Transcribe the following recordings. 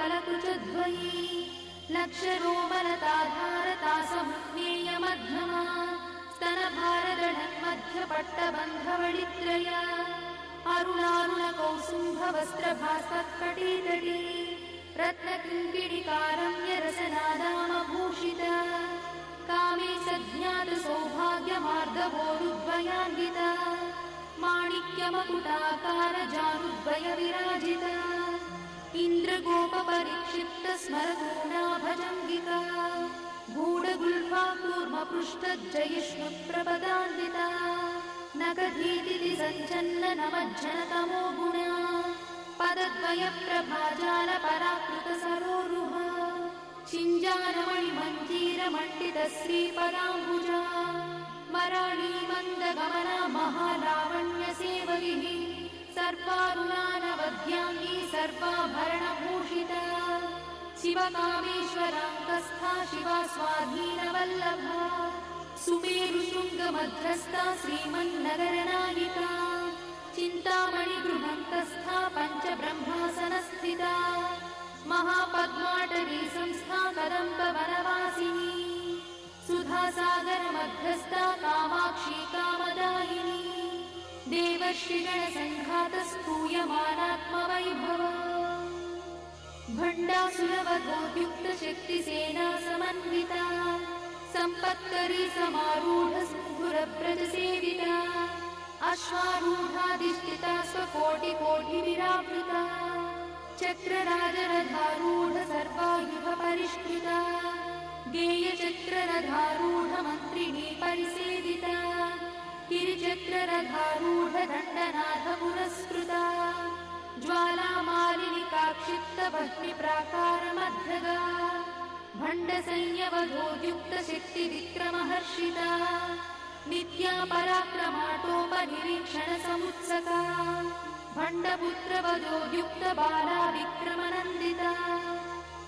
फलकुचध्वयी लक्षरोमलताधारतासमुज्ञेयमध्यमा स्तनभारदढन्मध्यपट्टबन्धवळित्रया अरुणारुणकौसुम्भवस्त्रभास्तत्कटीतटी रत्नकिङ्किणिकारम्यरसनादामभूषिता कामे सज्ञातसौभाग्यमार्दवोरुद्वयान्विता माणिक्यमकुटाकारजानुद्वयविराजिता इन्द्रगोपपरिक्षिप्तस्मरतूणाभजङ्गिका गूढगुल्फा कूर्मपृष्ठजयिष्णुप्रपदान्विता नखधीतिथि सञ्चन्ननमज्जनतमो गुणा पदद्वयप्रभाजालपराकृतसरोरुहा चिञ्जानमणिमञ्जीरमण्डितश्रीपदाम्बुजा मराळीमन्दगमना महालावण्यसेवरिः सर्वारुणानवद्याङ्गी सर्वाभरणभूषिता शिवकामेश्वराङ्कस्था शिवा स्वाधीनवल्लभा सुमेरुशृङ्गमध्यस्था श्रीमन्नगरनायिका चिन्तामणिगृहन्तस्था पञ्चब्रह्मासनस्थिता महापद्माटवी संस्था कदम्बवनवासिनी सुधासागरमध्यस्था कामाक्षी कामदायिनी देवर्षिगणसङ्घातस्तूयमानात्मवैभवा भण्डासुरवधोद्युक्तशक्तिसेना समन्विता सम्पत्करी समारूढसिन्धुरव्रजसेविता अश्वारूढाधिष्ठिता स्वकोटिकोटिविरावृता चक्रराजरथारूढ सर्वायुधपरिष्कृता गेयचक्ररथारूढमन्त्रिणी परिसेविता गिरिचक्ररथारूढदण्डनाथपुरस्कृता ज्वालामालिनिकाक्षिप्तभग्निप्राकारमध्यगा भण्डसंयवधोद्युक्तशक्तिविक्रमहर्षिता नित्या पराक्रमाटोपनिरीक्षणसमुत्सका भण्डपुत्रवधोद्युक्तबाला विक्रमनन्दिता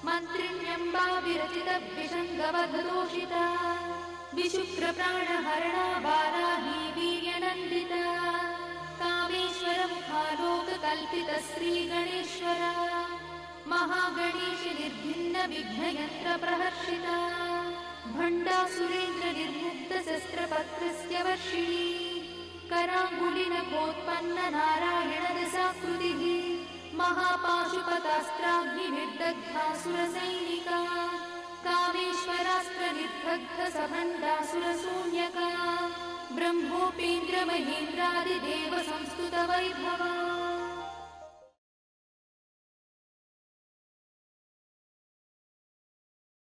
मन्त्रिण्यम्बाविरचितविषङ्गवधदोषिता विशुक्रप्राणहरणा बालाही वीर्यनन्दिता कामेश्वरमुखालोककल्पितश्रीगणेश्वरा महागणेशि निर्भिन्नविघ्नयन्त्रप्रहर्षिता भण्डासुरेन्द्रनिर्मुक्तशस्त्रपत्रस्य वर्षिणी कराङ्गुलिनखोत्पन्ननारायणदशाकृतिः महापाशुपतास्त्राग्निर्दग्धासुरसैनिका कामेश्वरास्त्रनिर्दग्धसभण्डासुरशून्यका ब्रह्मोपेन्द्रमहेन्द्रादिदेवसंस्तुतवैभवा